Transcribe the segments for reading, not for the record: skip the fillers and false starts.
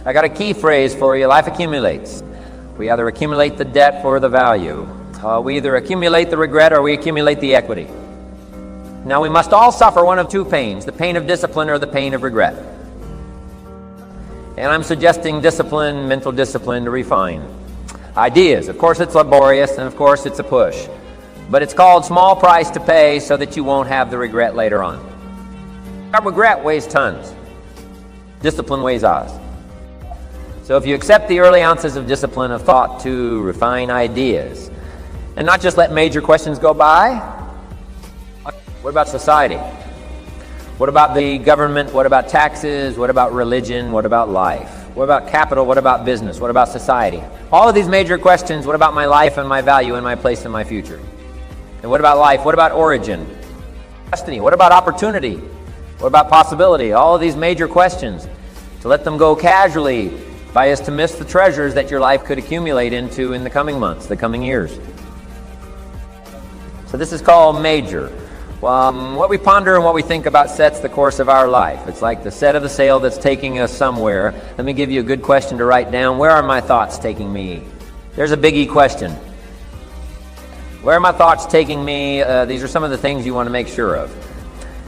I got a key phrase for you. Life accumulates. We either accumulate the debt or the value. We either accumulate the regret or we accumulate the equity. Now, we must all suffer one of two pains, the pain of discipline or the pain of regret. And I'm suggesting discipline, mental discipline, to refine. Ideas, of course it's laborious, and of course it's a push. But it's called small price to pay so that you won't have the regret later on. Our regret weighs tons. Discipline weighs oz. So if you accept the early ounces of discipline of thought to refine ideas, and not just let major questions go by, what about society? What about the government? What about taxes? What about religion? What about life? What about capital? What about business? What about society? All of these major questions, what about my life and my value and my place in my future? And what about life? What about origin? Destiny? What about opportunity? What about possibility? All of these major questions, to let them go casually by as to miss the treasures that your life could accumulate into in the coming months, the coming years. So this is called major. What we ponder and what we think about sets the course of our life. It's like the set of the sail that's taking us somewhere. Let me give you a good question to write down. Where are my thoughts taking me? There's a biggie question. Where are my thoughts taking me? These are some of the things you want to make sure of.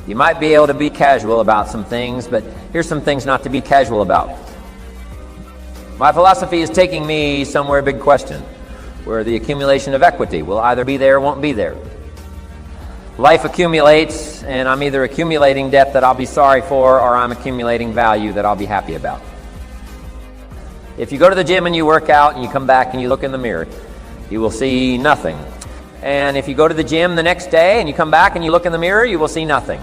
You might be able to be casual about some things, but here's some things not to be casual about. My philosophy is taking me somewhere, big question, where the accumulation of equity will either be there or won't be there. Life accumulates, and I'm either accumulating debt that I'll be sorry for, or I'm accumulating value that I'll be happy about. If you go to the gym and you work out and you come back and you look in the mirror, you will see nothing. And if you go to the gym the next day and you come back and you look in the mirror, you will see nothing.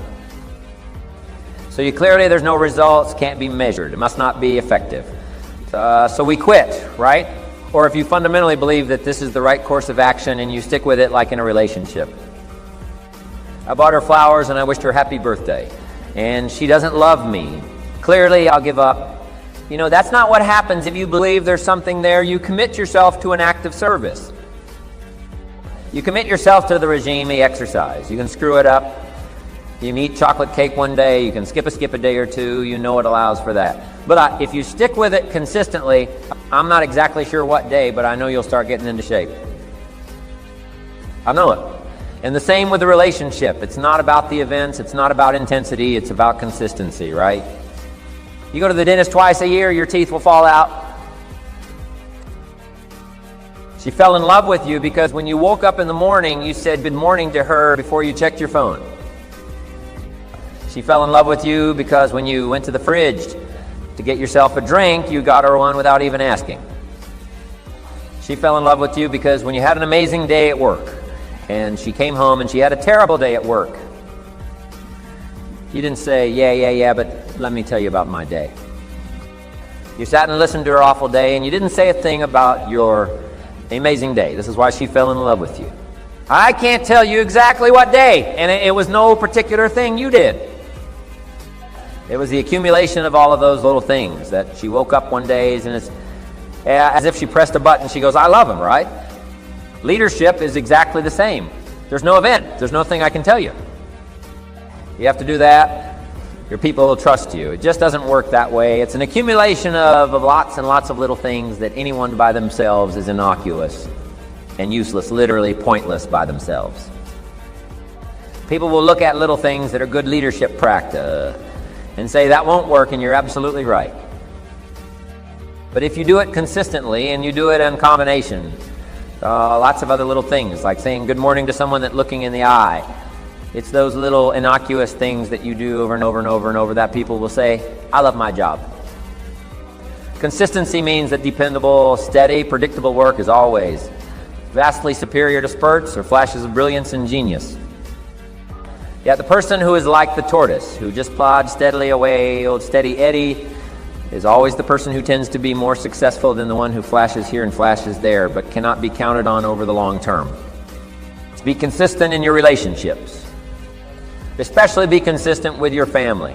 So clearly there's no results, can't be measured. It must not be effective. So we quit, right? Or if you fundamentally believe that this is the right course of action and you stick with it like in a relationship. I bought her flowers and I wished her happy birthday. And she doesn't love me. Clearly, I'll give up. You know, that's not what happens if you believe there's something there. You commit yourself to an act of service. You commit yourself to the regime, the exercise. You can screw it up. You can eat chocolate cake one day. You can skip a day or two. You know it allows for that. But if you stick with it consistently, I'm not exactly sure what day, but I know you'll start getting into shape. I know it. And the same with the relationship. It's not about the events. It's not about intensity. It's about consistency, right? You go to the dentist twice a year, your teeth will fall out. She fell in love with you because when you woke up in the morning, you said good morning to her before you checked your phone. She fell in love with you because when you went to the fridge to get yourself a drink, you got her one without even asking. She fell in love with you because when you had an amazing day at work, and she came home and she had a terrible day at work, you didn't say, yeah, but let me tell you about my day. You sat and listened to her awful day, and you didn't say a thing about your amazing day. This is why she fell in love with you. I can't tell you exactly what day, and it was no particular thing you did. It was the accumulation of all of those little things that she woke up one day, and it's as if she pressed a button. She goes, I love him, right? Leadership is exactly the same. There's no event. There's no thing I can tell you. You have to do that. Your people will trust you. It just doesn't work that way. It's an accumulation of lots and lots of little things that anyone by themselves is innocuous and useless, literally pointless by themselves. People will look at little things that are good leadership practice and say that won't work, and you're absolutely right. But if you do it consistently and you do it in combination, lots of other little things, like saying good morning to someone that's looking in the eye. It's those little innocuous things that you do over and over and over and over that people will say, I love my job. Consistency means that dependable, steady, predictable work is always vastly superior to spurts or flashes of brilliance and genius. Yet the person who is like the tortoise, who just plods steadily away, old steady Eddie, is always the person who tends to be more successful than the one who flashes here and flashes there, but cannot be counted on over the long term. Be consistent in your relationships. Especially be consistent with your family.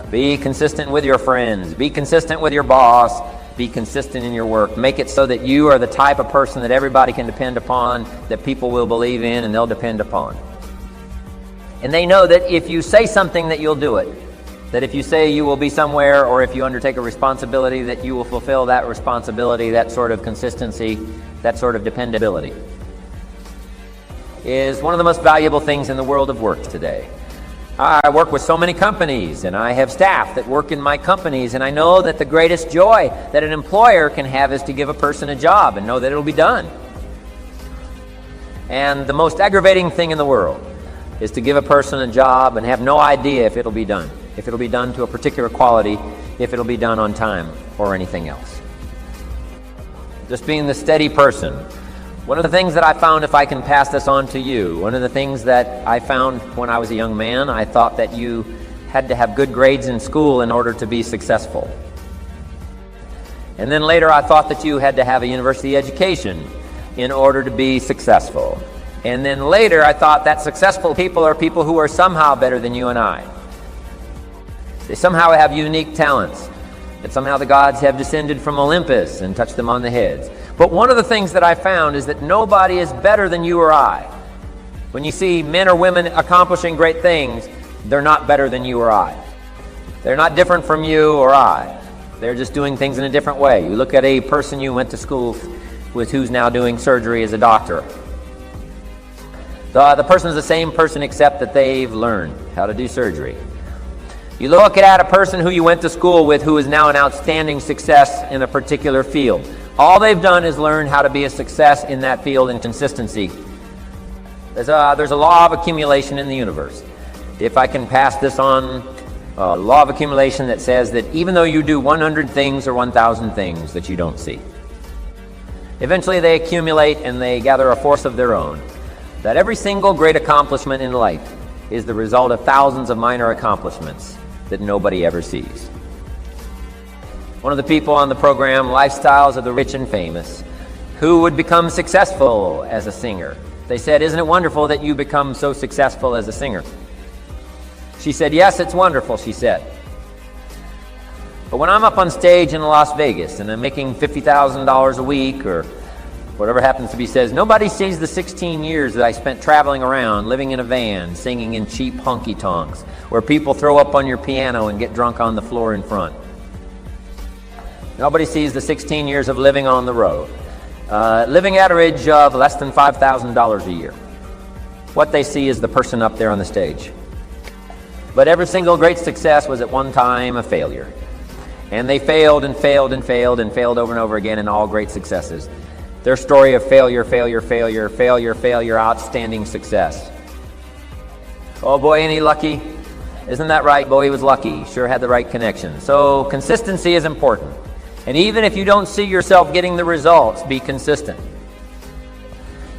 Be consistent with your friends. Be consistent with your boss. Be consistent in your work. Make it so that you are the type of person that everybody can depend upon, that people will believe in and they'll depend upon. And they know that if you say something that you'll do it. That if you say you will be somewhere, or if you undertake a responsibility, that you will fulfill that responsibility, that sort of consistency, that sort of dependability, is one of the most valuable things in the world of work today. I work with so many companies, and I have staff that work in my companies, and I know that the greatest joy that an employer can have is to give a person a job and know that it'll be done. And the most aggravating thing in the world is to give a person a job and have no idea if it'll be done, if it'll be done to a particular quality, if it'll be done on time, or anything else. Just being the steady person. One of the things that I found, if I can pass this on to you, one of the things that I found when I was a young man, I thought that you had to have good grades in school in order to be successful. And then later I thought that you had to have a university education in order to be successful. And then later I thought that successful people are people who are somehow better than you and I. They somehow have unique talents, that somehow the gods have descended from Olympus and touched them on the heads. But one of the things that I found is that nobody is better than you or I. When you see men or women accomplishing great things, they're not better than you or I. They're not different from you or I. They're just doing things in a different way. You look at a person you went to school with who's now doing surgery as a doctor. The person is the same person except that they've learned how to do surgery. You look at a person who you went to school with who is now an outstanding success in a particular field. All they've done is learn how to be a success in that field in consistency. There's a law of accumulation in the universe. If I can pass this on, a law of accumulation that says that even though you do 100 things or 1,000 things that you don't see, eventually they accumulate and they gather a force of their own. That every single great accomplishment in life is the result of thousands of minor accomplishments that nobody ever sees. One of the people on the program, Lifestyles of the Rich and Famous, who would become successful as a singer. They said, "Isn't it wonderful that you become so successful as a singer?" She said, "Yes, it's wonderful," she said. "But when I'm up on stage in Las Vegas and I'm making $50,000 a week or whatever happens to be says, nobody sees the 16 years that I spent traveling around, living in a van, singing in cheap honky-tonks, where people throw up on your piano and get drunk on the floor in front. Nobody sees the 16 years of living on the road, living average of less than $5,000 a year. What they see is the person up there on the stage. But every single great success was at one time a failure. And they failed and failed and failed and failed over and over again in all great successes. Their story of failure, failure, failure, failure, failure, outstanding success. Oh boy, ain't he lucky? Isn't that right? Boy, he was lucky. Sure had the right connection. So consistency is important. And even if you don't see yourself getting the results, be consistent.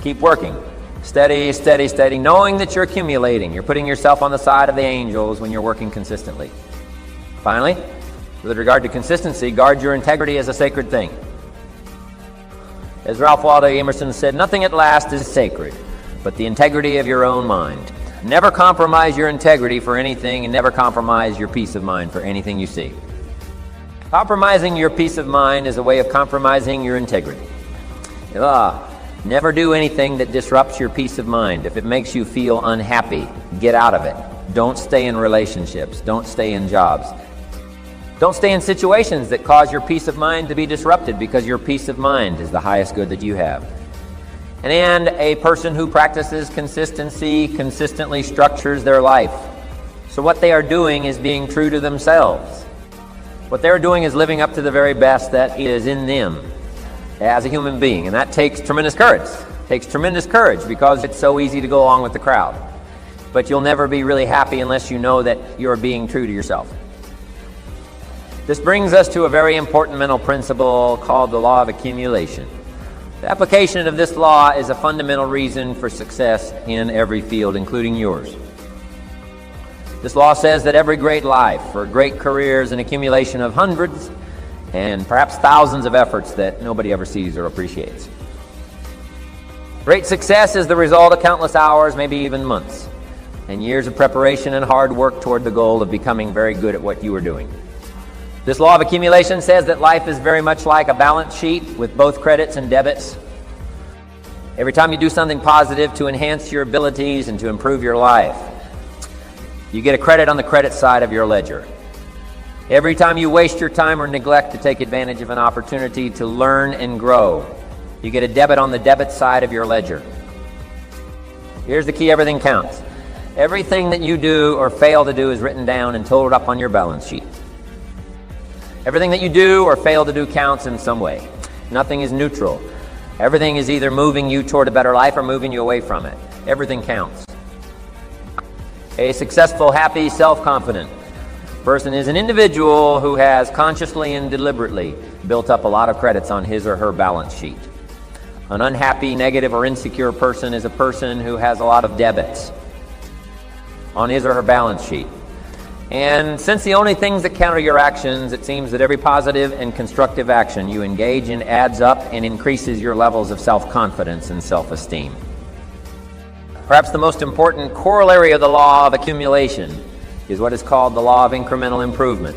Keep working. Steady, steady, steady, knowing that you're accumulating. You're putting yourself on the side of the angels when you're working consistently. Finally, with regard to consistency, guard your integrity as a sacred thing. As Ralph Waldo Emerson said, nothing at last is sacred, but the integrity of your own mind. Never compromise your integrity for anything, and never compromise your peace of mind for anything you see. Compromising your peace of mind is a way of compromising your integrity. Never do anything that disrupts your peace of mind. If it makes you feel unhappy, get out of it. Don't stay in relationships. Don't stay in jobs. Don't stay in situations that cause your peace of mind to be disrupted, because your peace of mind is the highest good that you have. And a person who practices consistency consistently structures their life. So what they are doing is being true to themselves. What they're doing is living up to the very best that is in them as a human being. And that takes tremendous courage. It takes tremendous courage because it's so easy to go along with the crowd. But you'll never be really happy unless you know that you're being true to yourself. This brings us to a very important mental principle called the law of accumulation. The application of this law is a fundamental reason for success in every field, including yours. This law says that every great life or great career is an accumulation of hundreds and perhaps thousands of efforts that nobody ever sees or appreciates. Great success is the result of countless hours, maybe even months, and years of preparation and hard work toward the goal of becoming very good at what you are doing. This law of accumulation says that life is very much like a balance sheet with both credits and debits. Every time you do something positive to enhance your abilities and to improve your life, you get a credit on the credit side of your ledger. Every time you waste your time or neglect to take advantage of an opportunity to learn and grow, you get a debit on the debit side of your ledger. Here's the key: everything counts. Everything that you do or fail to do is written down and totaled up on your balance sheet. Everything that you do or fail to do counts in some way. Nothing is neutral. Everything is either moving you toward a better life or moving you away from it. Everything counts. A successful, happy, self-confident person is an individual who has consciously and deliberately built up a lot of credits on his or her balance sheet. An unhappy, negative, or insecure person is a person who has a lot of debits on his or her balance sheet. And since the only things that count are your actions, it seems that every positive and constructive action you engage in adds up and increases your levels of self-confidence and self-esteem. Perhaps the most important corollary of the law of accumulation is what is called the law of incremental improvement.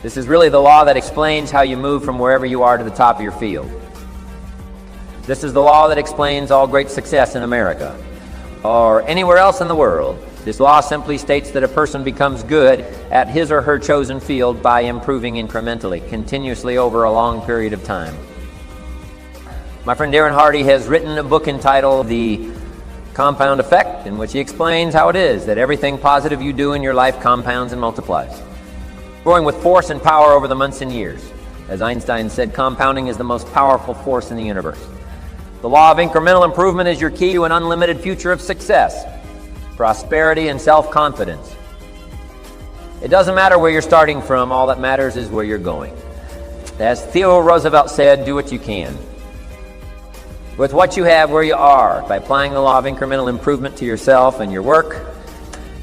This is really the law that explains how you move from wherever you are to the top of your field. This is the law that explains all great success in America or anywhere else in the world. This law simply states that a person becomes good at his or her chosen field by improving incrementally, continuously over a long period of time. My friend Darren Hardy has written a book entitled The Compound Effect, in which he explains how it is that everything positive you do in your life compounds and multiplies, growing with force and power over the months and years. As Einstein said, compounding is the most powerful force in the universe. The law of incremental improvement is your key to an unlimited future of success, prosperity, and self-confidence. It doesn't matter where you're starting from, all that matters is where you're going. As Theodore Roosevelt said, do what you can. With what you have where you are, by applying the law of incremental improvement to yourself and your work,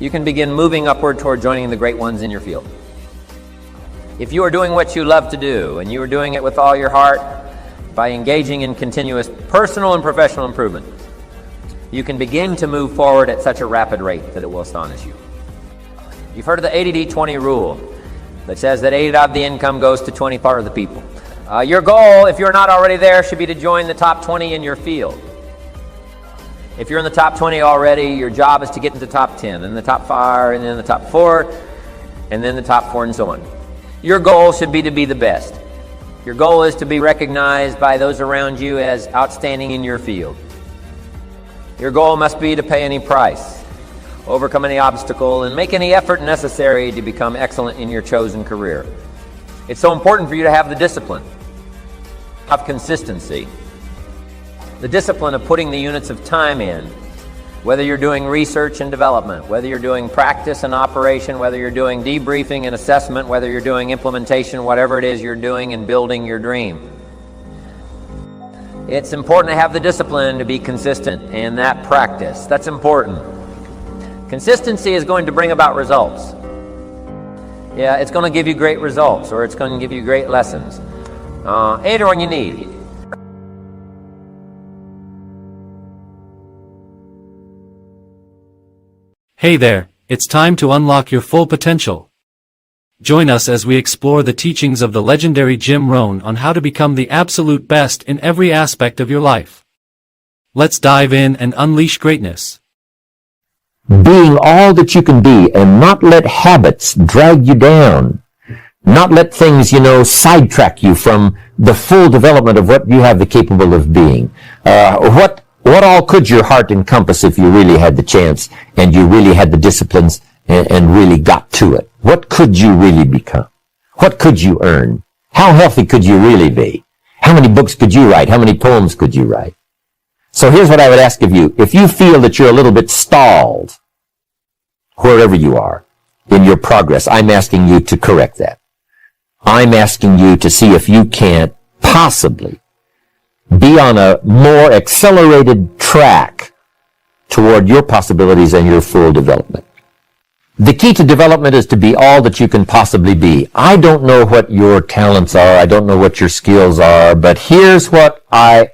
you can begin moving upward toward joining the great ones in your field. If you are doing what you love to do, and you are doing it with all your heart, by engaging in continuous personal and professional improvement, you can begin to move forward at such a rapid rate that it will astonish you. You've heard of the 80-20 rule that says that 80 of the income goes to 20% of the people. Your goal, if you're not already there, should be to join the top 20 in your field. If you're in the top 20 already, your job is to get into the top 10, and the top 5, and then the top 4, and then the top 4, and so on. Your goal should be to be the best. Your goal is to be recognized by those around you as outstanding in your field. Your goal must be to pay any price, overcome any obstacle, and make any effort necessary to become excellent in your chosen career. It's so important for you to have the discipline of consistency, the discipline of putting the units of time in, whether you're doing research and development, whether you're doing practice and operation, whether you're doing debriefing and assessment, whether you're doing implementation, whatever it is you're doing in building your dream. It's important to have the discipline to be consistent in that practice. That's important. Consistency is going to bring about results. Yeah, it's going to give you great results, or it's going to give you great lessons. Anyone you need. Hey there, it's time to unlock your full potential. Join us as we explore the teachings of the legendary Jim Rohn on how to become the absolute best in every aspect of your life. Let's dive in and unleash greatness. Being all that you can be and not let habits drag you down. Not let things, sidetrack you from the full development of what you have the capable of being. What all could your heart encompass if you really had the chance and you really had the disciplines and really got to it? What could you really become? What could you earn? How healthy could you really be? How many books could you write? How many poems could you write? So here's what I would ask of you. If you feel that you're a little bit stalled, wherever you are in your progress, I'm asking you to correct that. I'm asking you to see if you can't possibly be on a more accelerated track toward your possibilities and your full development. The key to development is to be all that you can possibly be. I don't know what your talents are. I don't know what your skills are, but here's what I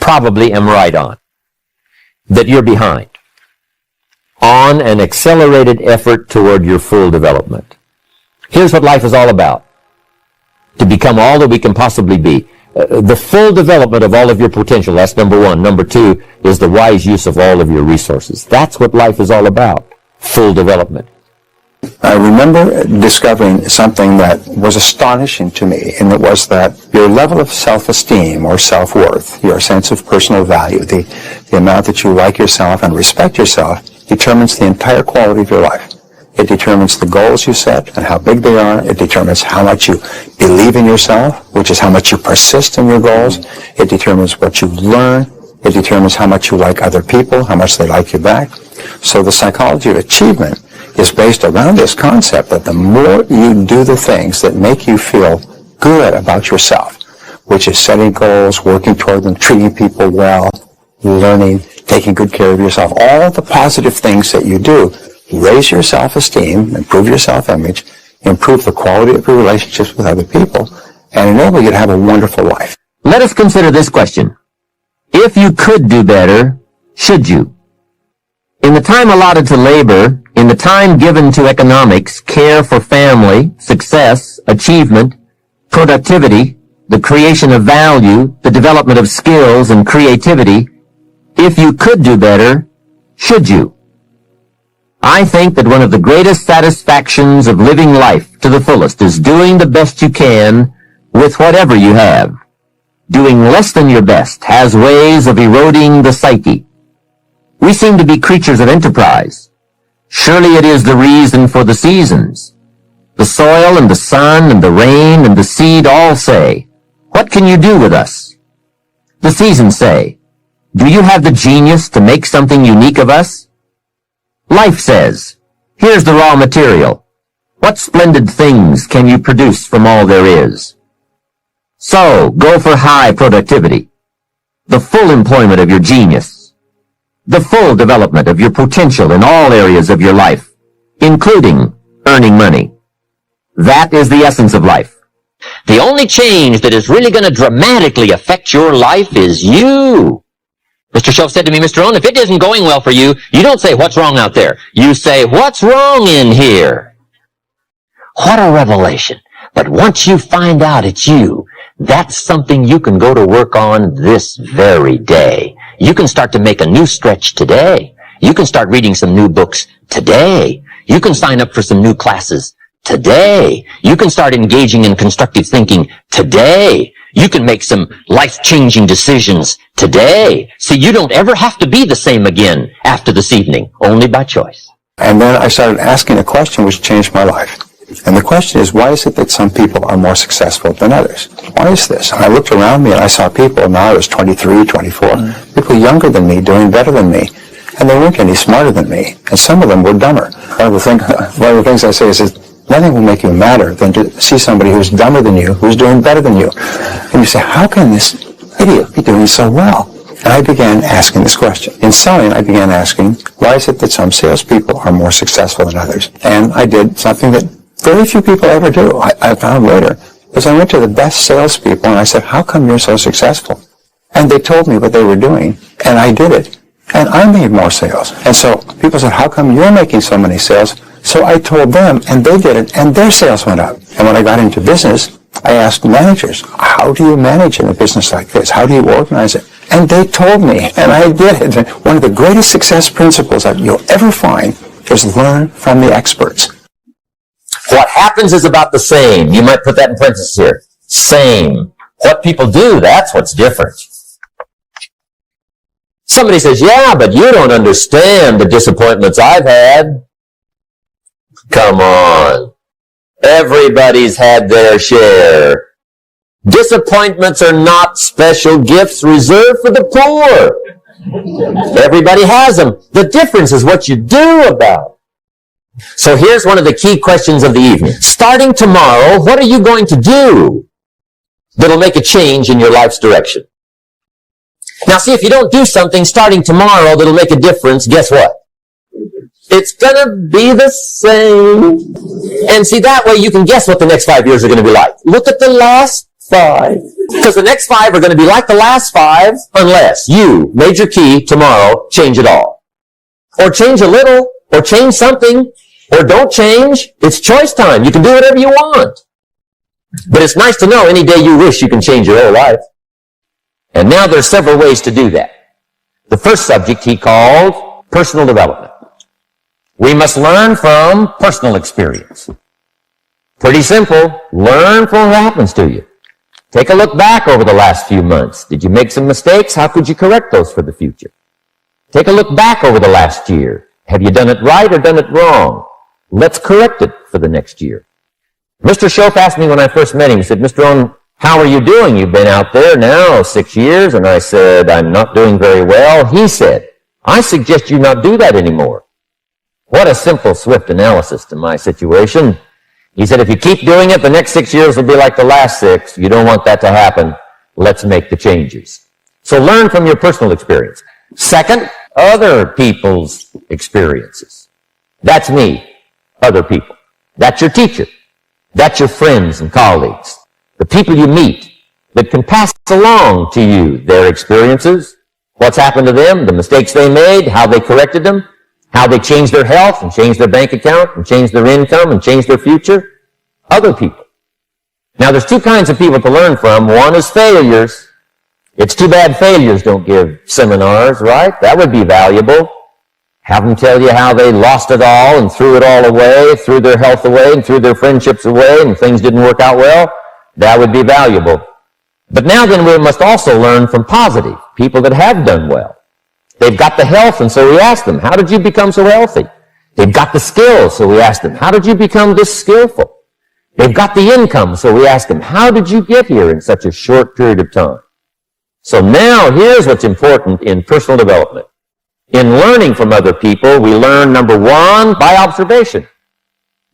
probably am right on. That you're behind on an accelerated effort toward your full development. Here's what life is all about. To become all that we can possibly be. The full development of all of your potential, that's number one. Number two is the wise use of all of your resources. That's what life is all about. Full development. I remember discovering something that was astonishing to me, and it was that your level of self-esteem or self-worth, your sense of personal value, the amount that you like yourself and respect yourself, determines the entire quality of your life. It determines the goals you set and how big they are. It determines how much you believe in yourself, which is how much you persist in your goals. It determines what you learn. It determines how much you like other people, how much they like you back. So the psychology of achievement is based around this concept that the more you do the things that make you feel good about yourself, which is setting goals, working toward them, treating people well, learning, taking good care of yourself, all the positive things that you do raise your self-esteem, improve your self-image, improve the quality of your relationships with other people, and enable you to have a wonderful life. Let us consider this question. If you could do better, should you? In the time allotted to labor, in the time given to economics, care for family, success, achievement, productivity, the creation of value, the development of skills and creativity, if you could do better, should you? I think that one of the greatest satisfactions of living life to the fullest is doing the best you can with whatever you have. Doing less than your best has ways of eroding the psyche. We seem to be creatures of enterprise. Surely it is the reason for the seasons. The soil and the sun and the rain and the seed all say, "What can you do with us?" The seasons say, "Do you have the genius to make something unique of us?" Life says, "Here's the raw material. What splendid things can you produce from all there is?" So, go for high productivity, the full employment of your genius, the full development of your potential in all areas of your life, including earning money. That is the essence of life. The only change that is really going to dramatically affect your life is you. Mr. Shelf said to me, "Mr. Rohn, if it isn't going well for you, you don't say, 'What's wrong out there?' You say, 'What's wrong in here?'" What a revelation. But once you find out it's you, that's something you can go to work on this very day. You can start to make a new stretch today. You can start reading some new books today. You can sign up for some new classes today. You can start engaging in constructive thinking today. You can make some life-changing decisions today. See, you don't ever have to be the same again after this evening, only by choice. And then I started asking a question which changed my life. And the question is, why is it that some people are more successful than others? Why is this? And I looked around me and I saw people, now I was 23, 24, people younger than me doing better than me. And they weren't any smarter than me. And some of them were dumber. One of the things I say is nothing will make you madder than to see somebody who's dumber than you, who's doing better than you. And you say, how can this idiot be doing so well? And I began asking this question. In selling, I began asking, why is it that some salespeople are more successful than others? And I did something that very few people ever do. I found later, is I went to the best salespeople and I said, how come you're so successful? And they told me what they were doing, and I did it. And I made more sales. And so people said, how come you're making so many sales? So I told them, and they did it, and their sales went up. And when I got into business, I asked managers, how do you manage in a business like this? How do you organize it? And they told me, and I did it. And one of the greatest success principles that you'll ever find is learn from the experts. What happens is about the same. You might put that in parentheses here. Same. What people do, that's what's different. Somebody says, yeah, but you don't understand the disappointments I've had. Come on. Everybody's had their share. Disappointments are not special gifts reserved for the poor. Everybody has them. The difference is what you do about it. So here's one of the key questions of the evening. Starting tomorrow, what are you going to do that'll make a change in your life's direction? Now see, if you don't do something starting tomorrow that'll make a difference, guess what? It's gonna be the same. And see, that way you can guess what the next 5 years are gonna be like. Look at the last 5. Because the next 5 are gonna be like the last 5 unless you, major key, tomorrow, change it all. Or change a little, or change something, or don't change. It's choice time. You can do whatever you want. But it's nice to know any day you wish you can change your whole life. And now there's several ways to do that. The first subject he called personal development. We must learn from personal experience. Pretty simple. Learn from what happens to you. Take a look back over the last few months. Did you make some mistakes? How could you correct those for the future? Take a look back over the last year. Have you done it right or done it wrong? Let's correct it for the next year. Mr. Shoaf asked me when I first met him, he said, Mr. Rohn, how are you doing? You've been out there now 6 years. And I said, I'm not doing very well. He said, I suggest you not do that anymore. What a simple, swift analysis to my situation. He said, if you keep doing it, the next 6 years will be like the last 6. You don't want that to happen. Let's make the changes. So learn from your personal experience. Second, other people's experiences. That's me, other people. That's your teacher. That's your friends and colleagues. The people you meet that can pass along to you their experiences, what's happened to them, the mistakes they made, how they corrected them, how they changed their health and changed their bank account and changed their income and changed their future. Other people. Now, there's two kinds of people to learn from. One is failures. It's too bad failures don't give seminars, right? That would be valuable. Have them tell you how they lost it all and threw it all away, threw their health away and threw their friendships away and things didn't work out well. That would be valuable. But now then we must also learn from positive, people that have done well. They've got the health, and so we ask them, how did you become so healthy? They've got the skills, so we ask them, how did you become this skillful? They've got the income, so we ask them, how did you get here in such a short period of time? So now, here's what's important in personal development. In learning from other people, we learn, number one, by observation.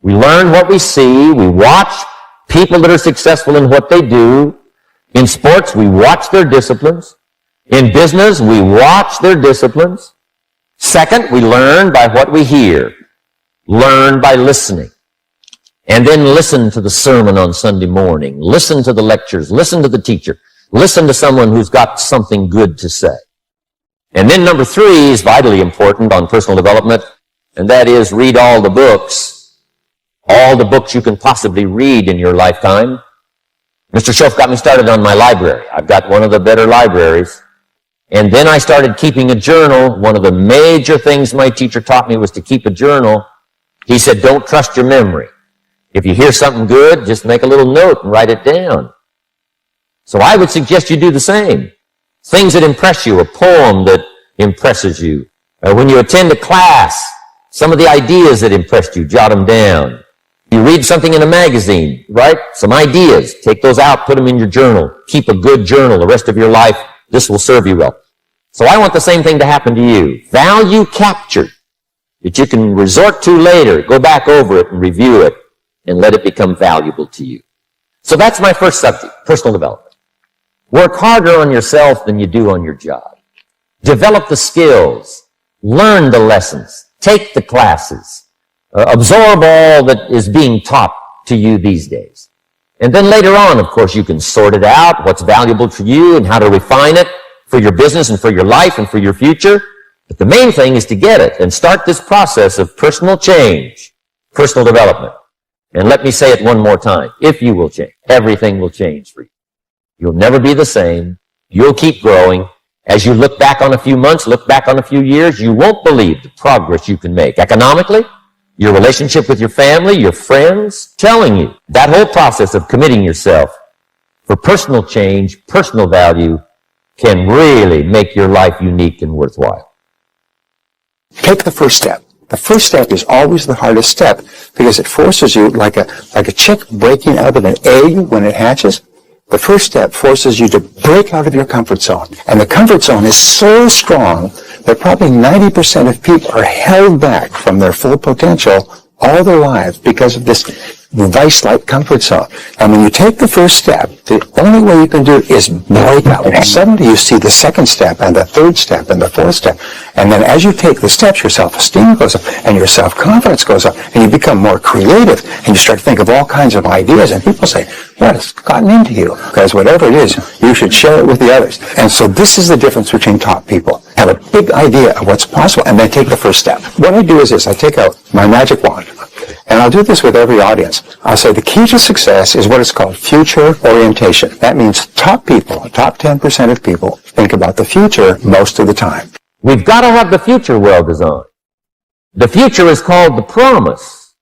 We learn what we see. We watch people that are successful in what they do. In sports, we watch their disciplines. In business, we watch their disciplines. Second, we learn by what we hear. Learn by listening. And then listen to the sermon on Sunday morning. Listen to the lectures. Listen to the teacher. Listen to someone who's got something good to say. And then number three is vitally important on personal development, and that is read all the books you can possibly read in your lifetime. Mr. Shoaf got me started on my library. I've got one of the better libraries. And then I started keeping a journal. One of the major things my teacher taught me was to keep a journal. He said, don't trust your memory. If you hear something good, just make a little note and write it down. So I would suggest you do the same. Things that impress you, a poem that impresses you. When you attend a class, some of the ideas that impressed you, jot them down. You read something in a magazine, right? Some ideas. Take those out, put them in your journal. Keep a good journal the rest of your life. This will serve you well. So I want the same thing to happen to you. Value captured that you can resort to later. Go back over it and review it and let it become valuable to you. So that's my first subject, personal development. Work harder on yourself than you do on your job. Develop the skills. Learn the lessons. Take the classes. Absorb all that is being taught to you these days. And then later on, of course, you can sort it out, what's valuable for you and how to refine it for your business and for your life and for your future. But the main thing is to get it and start this process of personal change, personal development. And let me say it one more time. If you will change, everything will change for you. You'll never be the same. You'll keep growing. As you look back on a few months, look back on a few years, you won't believe the progress you can make. Economically, your relationship with your family, your friends, telling you that whole process of committing yourself for personal change, personal value, can really make your life unique and worthwhile. Take the first step. The first step is always the hardest step because it forces you, like a chick breaking out of an egg when it hatches. The first step forces you to break out of your comfort zone. And the comfort zone is so strong that probably 90% of people are held back from their full potential all their lives because of this vice-like comfort zone. And when you take the first step, the only way you can do it is break out. And suddenly you see the second step and the third step and the fourth step. And then as you take the steps, your self-esteem goes up and your self-confidence goes up and you become more creative and you start to think of all kinds of ideas and people say, what has gotten into you? Because whatever it is, you should share it with the others. And so this is the difference between top people. Have a big idea of what's possible and then take the first step. What I do is this, I take out my magic wand. And I'll do this with every audience. I'll say the key to success is what is called future orientation. That means top people, top 10% of people, think about the future most of the time. We've got to have the future well designed. The future is called the promise.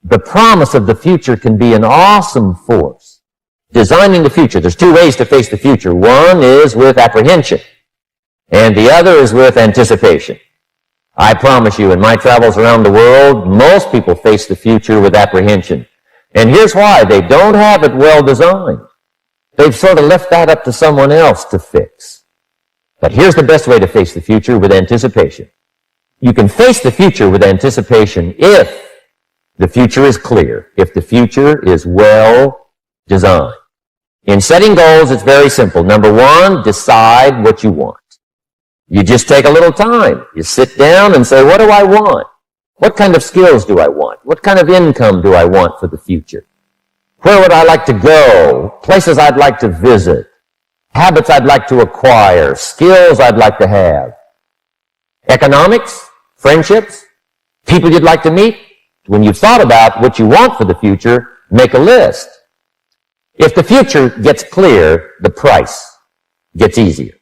The promise of the future can be an awesome force. Designing the future, there's two ways to face the future. One is with apprehension, and the other is with anticipation. I promise you, in my travels around the world, most people face the future with apprehension. And here's why. They don't have it well designed. They've sort of left that up to someone else to fix. But here's the best way to face the future, with anticipation. You can face the future with anticipation if the future is clear, if the future is well designed. In setting goals, it's very simple. Number one, decide what you want. You just take a little time. You sit down and say, what do I want? What kind of skills do I want? What kind of income do I want for the future? Where would I like to go? Places I'd like to visit. Habits I'd like to acquire. Skills I'd like to have. Economics? Friendships? People you'd like to meet? When you've thought about what you want for the future, make a list. If the future gets clear, the price gets easier.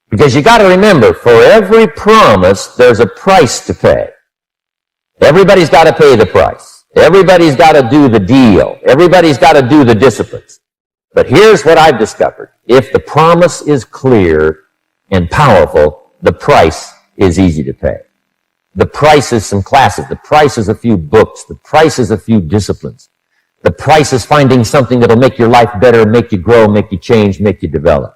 Because you got to remember, for every promise, there's a price to pay. Everybody's got to pay the price. Everybody's got to do the deal. Everybody's got to do the disciplines. But here's what I've discovered. If the promise is clear and powerful, the price is easy to pay. The price is some classes. The price is a few books. The price is a few disciplines. The price is finding something that'll make your life better, make you grow, make you change, make you develop.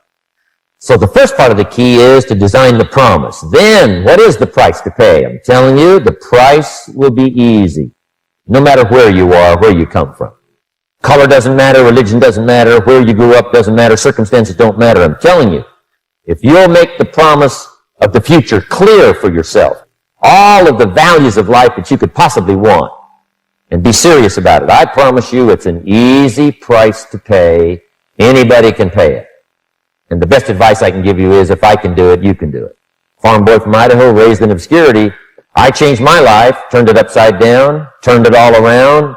So the first part of the key is to design the promise. Then, what is the price to pay? I'm telling you, the price will be easy. No matter where you are, where you come from. Color doesn't matter, religion doesn't matter, where you grew up doesn't matter, circumstances don't matter. I'm telling you, if you'll make the promise of the future clear for yourself, all of the values of life that you could possibly want, and be serious about it, I promise you it's an easy price to pay. Anybody can pay it. And the best advice I can give you is, if I can do it, you can do it. Farm boy from Idaho, raised in obscurity, I changed my life, turned it upside down, turned it all around,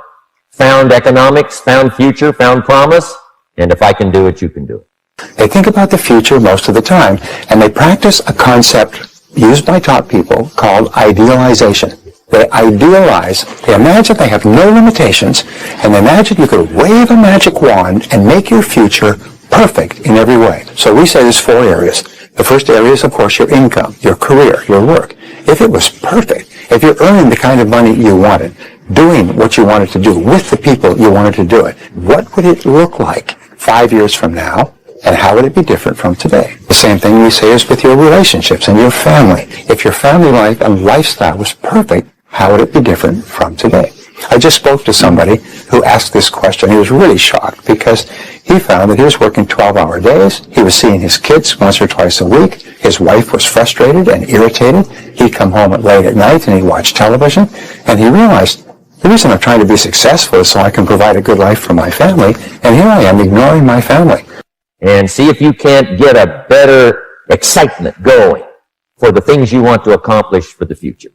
found economics, found future, found promise, and if I can do it, you can do it. They think about the future most of the time, and they practice a concept used by top people called idealization. They idealize, they imagine they have no limitations, and they imagine you could wave a magic wand and make your future perfect in every way. So we say there's 4 areas. The first area is, of course, your income, your career, your work. If it was perfect, if you're earning the kind of money you wanted, doing what you wanted to do with the people you wanted to do it, what would it look like 5 years from now, and how would it be different from today? The same thing we say is with your relationships and your family. If your family life and lifestyle was perfect, how would it be different from today? I just spoke to somebody who asked this question. He was really shocked because he found that he was working 12-hour days. He was seeing his kids once or twice a week. His wife was frustrated and irritated. He'd come home late at night and he'd watch television. And he realized, the reason I'm trying to be successful is so I can provide a good life for my family. And here I am ignoring my family. And see if you can't get a better excitement going for the things you want to accomplish for the future.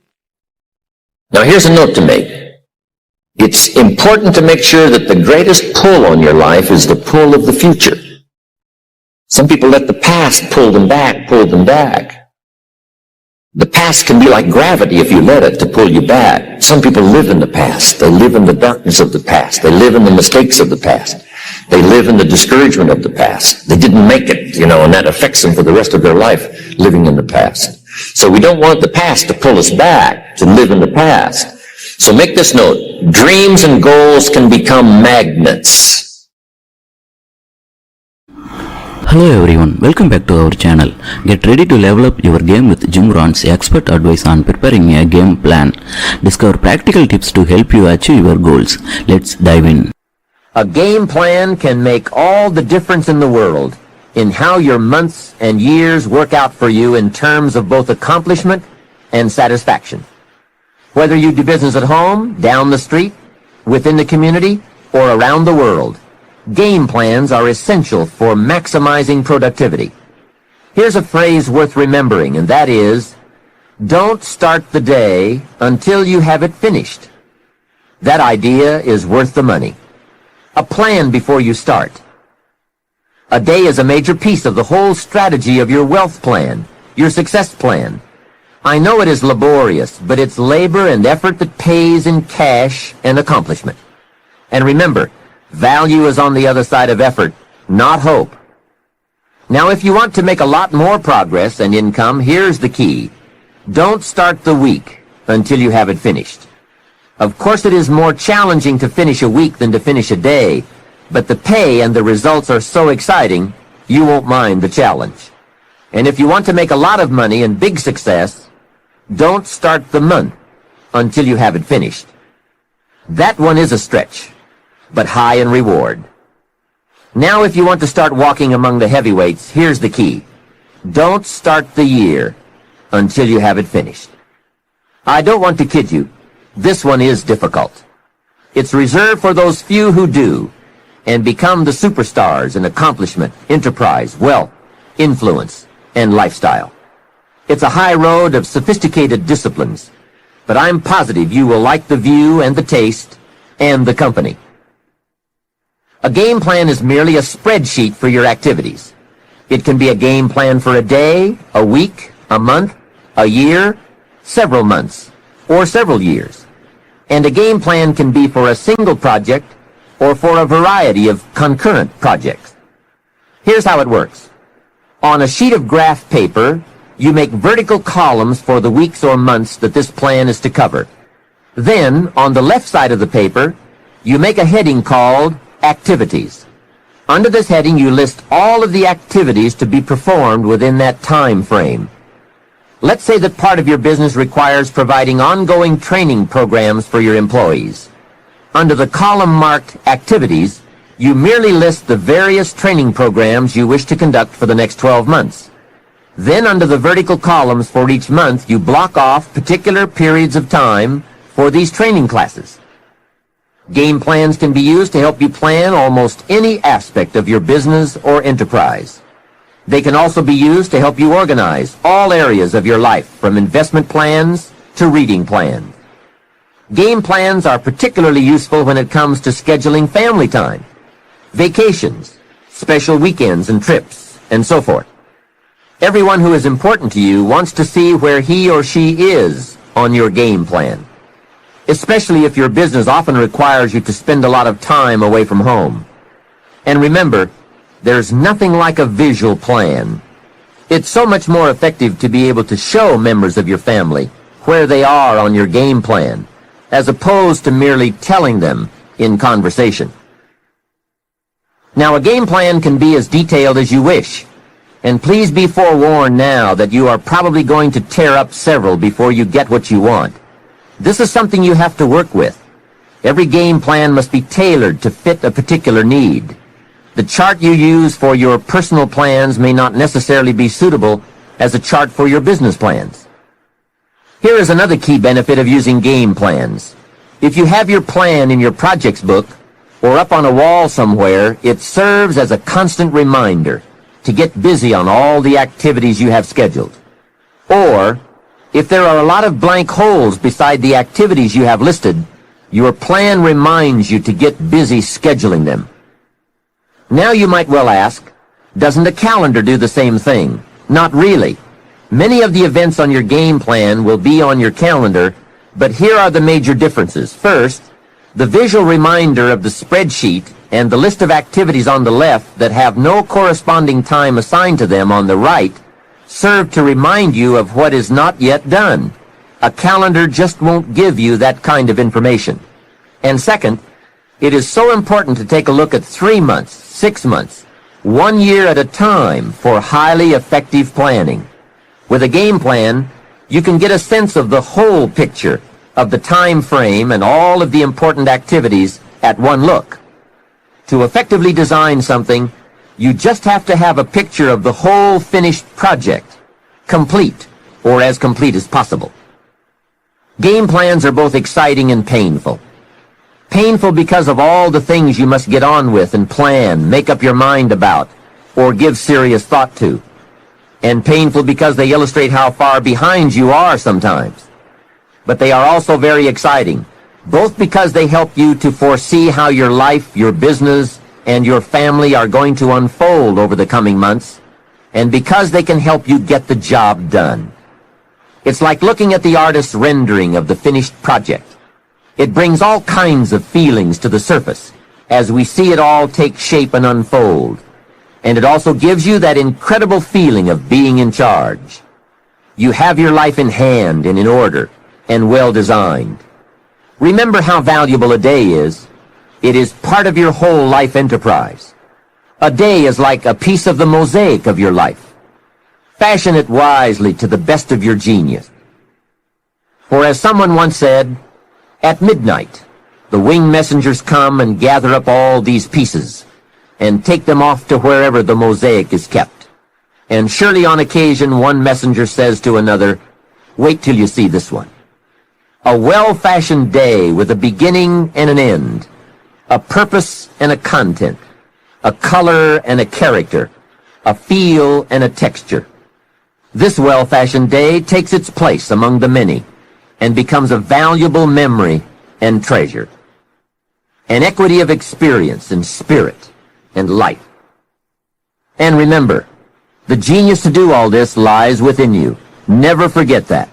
Now here's a note to make. It's important to make sure that the greatest pull on your life is the pull of the future. Some people let the past pull them back. The past can be like gravity if you let it to pull you back. Some people live in the past. They live in the darkness of the past. They live in the mistakes of the past. They live in the discouragement of the past. They didn't make it, and that affects them for the rest of their life, living in the past. So we don't want the past to pull us back, to live in the past. So make this note, dreams and goals can become magnets. Hello everyone, welcome back to our channel. Get ready to level up your game with Jim Rohn's expert advice on preparing a game plan. Discover practical tips to help you achieve your goals. Let's dive in. A game plan can make all the difference in the world in how your months and years work out for you in terms of both accomplishment and satisfaction. Whether you do business at home, down the street, within the community, or around the world, game plans are essential for maximizing productivity. Here's a phrase worth remembering, and that is, don't start the day until you have it finished. That idea is worth the money. A plan before you start. A day is a major piece of the whole strategy of your wealth plan, your success plan. I know it is laborious, but it's labor and effort that pays in cash and accomplishment. And remember, value is on the other side of effort, not hope. Now, if you want to make a lot more progress and income, here's the key. Don't start the week until you have it finished. Of course, it is more challenging to finish a week than to finish a day, but the pay and the results are so exciting, you won't mind the challenge. And if you want to make a lot of money and big success, don't start the month until you have it finished. That one is a stretch, but high in reward. Now, if you want to start walking among the heavyweights, here's the key. Don't start the year until you have it finished. I don't want to kid you. This one is difficult. It's reserved for those few who do and become the superstars in accomplishment, enterprise, wealth, influence, and lifestyle. It's a high road of sophisticated disciplines, but I'm positive you will like the view and the taste and the company. A game plan is merely a spreadsheet for your activities. It can be a game plan for a day, a week, a month, a year, several months, or several years. And a game plan can be for a single project or for a variety of concurrent projects. Here's how it works. On a sheet of graph paper, you make vertical columns for the weeks or months that this plan is to cover. Then, on the left side of the paper, you make a heading called Activities. Under this heading, you list all of the activities to be performed within that time frame. Let's say that part of your business requires providing ongoing training programs for your employees. Under the column marked Activities, you merely list the various training programs you wish to conduct for the next 12 months. Then under the vertical columns for each month, you block off particular periods of time for these training classes. Game plans can be used to help you plan almost any aspect of your business or enterprise. They can also be used to help you organize all areas of your life, from investment plans to reading plans. Game plans are particularly useful when it comes to scheduling family time, vacations, special weekends and trips, and so forth. Everyone who is important to you wants to see where he or she is on your game plan, especially if your business often requires you to spend a lot of time away from home. And remember, there's nothing like a visual plan. It's so much more effective to be able to show members of your family where they are on your game plan, as opposed to merely telling them in conversation. Now, a game plan can be as detailed as you wish, and please be forewarned now that you are probably going to tear up several before you get what you want. This is something you have to work with. Every game plan must be tailored to fit a particular need. The chart you use for your personal plans may not necessarily be suitable as a chart for your business plans. Here is another key benefit of using game plans. If you have your plan in your projects book or up on a wall somewhere, it serves as a constant reminder to get busy on all the activities you have scheduled. Or, if there are a lot of blank holes beside the activities you have listed, your plan reminds you to get busy scheduling them. Now you might well ask, doesn't a calendar do the same thing? Not really. Many of the events on your game plan will be on your calendar, but here are the major differences. First, the visual reminder of the spreadsheet and the list of activities on the left that have no corresponding time assigned to them on the right serve to remind you of what is not yet done. A calendar just won't give you that kind of information. And second, it is so important to take a look at 3 months, 6 months, 1 year at a time for highly effective planning. With a game plan, you can get a sense of the whole picture of the time frame and all of the important activities at one look. To effectively design something, you just have to have a picture of the whole finished project, complete, or as complete as possible. Game plans are both exciting and painful. Painful because of all the things you must get on with and plan, make up your mind about, or give serious thought to. And painful because they illustrate how far behind you are sometimes. But they are also very exciting, both because they help you to foresee how your life, your business, and your family are going to unfold over the coming months, and because they can help you get the job done. It's like looking at the artist's rendering of the finished project. It brings all kinds of feelings to the surface as we see it all take shape and unfold. And it also gives you that incredible feeling of being in charge. You have your life in hand and in order and well designed. Remember how valuable a day is. It is part of your whole life enterprise. A day is like a piece of the mosaic of your life. Fashion it wisely to the best of your genius. For as someone once said, at midnight, the winged messengers come and gather up all these pieces and take them off to wherever the mosaic is kept. And surely on occasion one messenger says to another, wait till you see this one. A well-fashioned day with a beginning and an end, a purpose and a content, a color and a character, a feel and a texture. This well-fashioned day takes its place among the many and becomes a valuable memory and treasure. An equity of experience and spirit and life. And remember, the genius to do all this lies within you. Never forget that.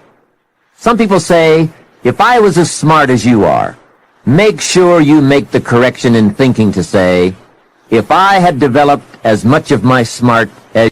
Some people say, if I was as smart as you are, make sure you make the correction in thinking to say, if I had developed as much of my smart as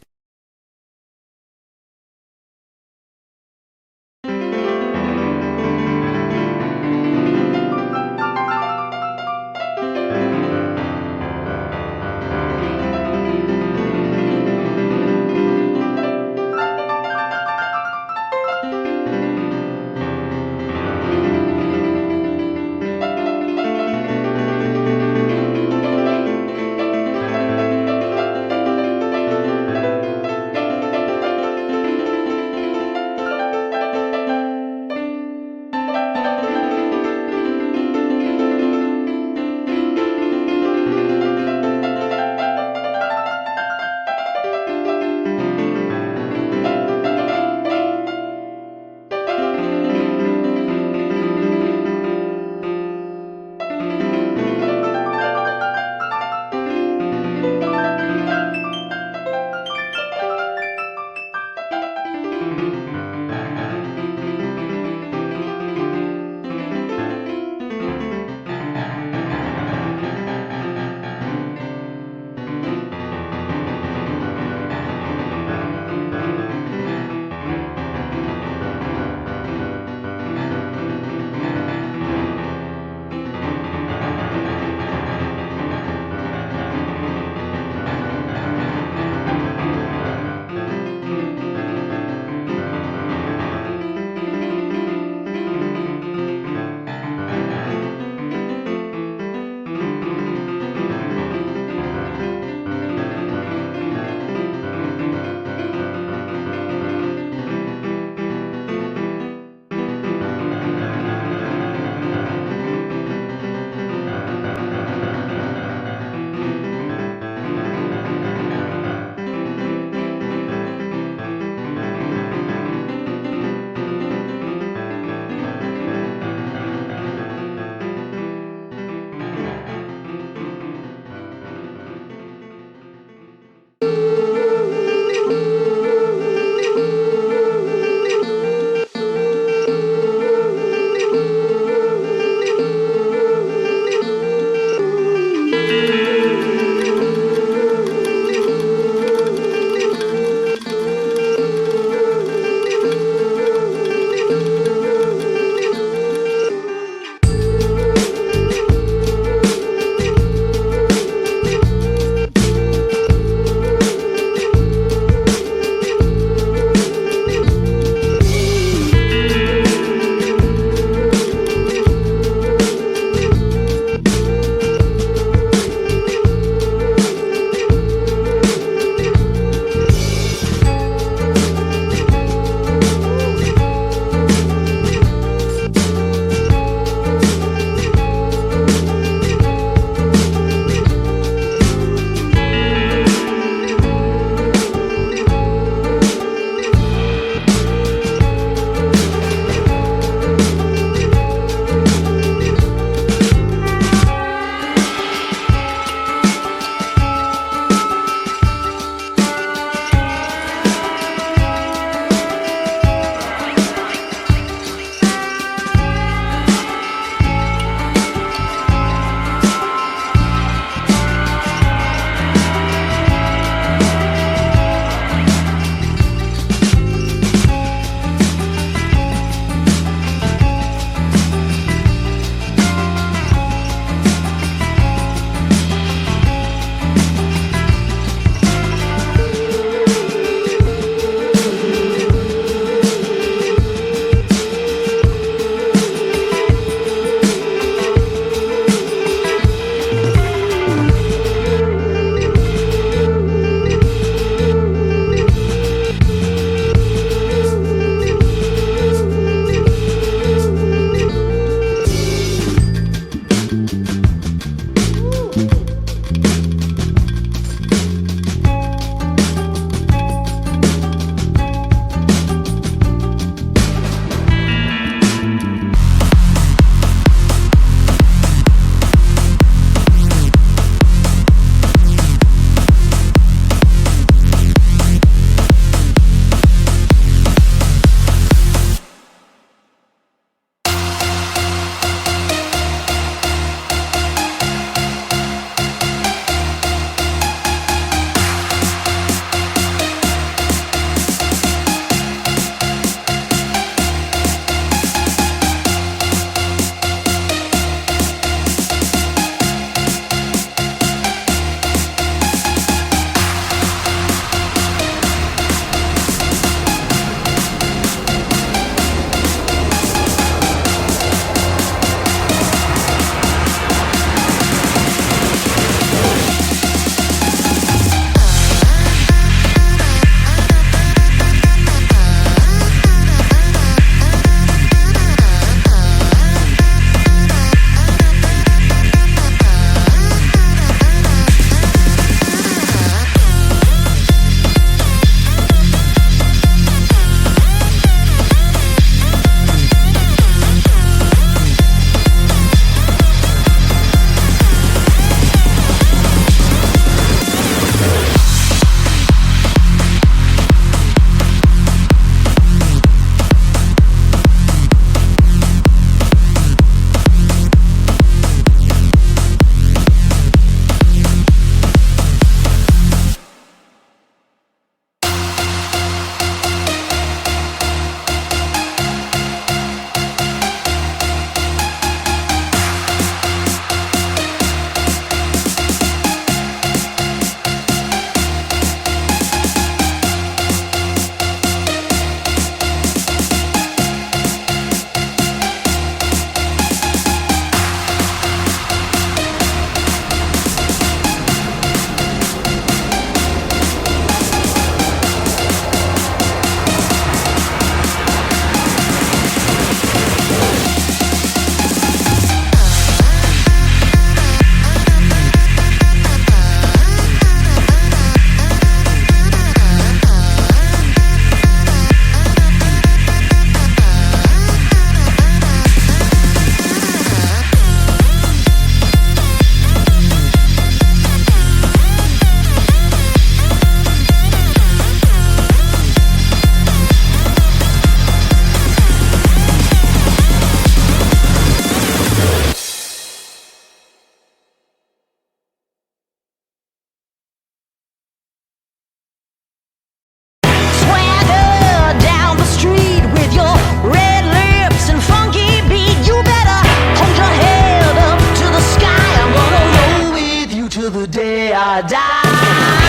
die.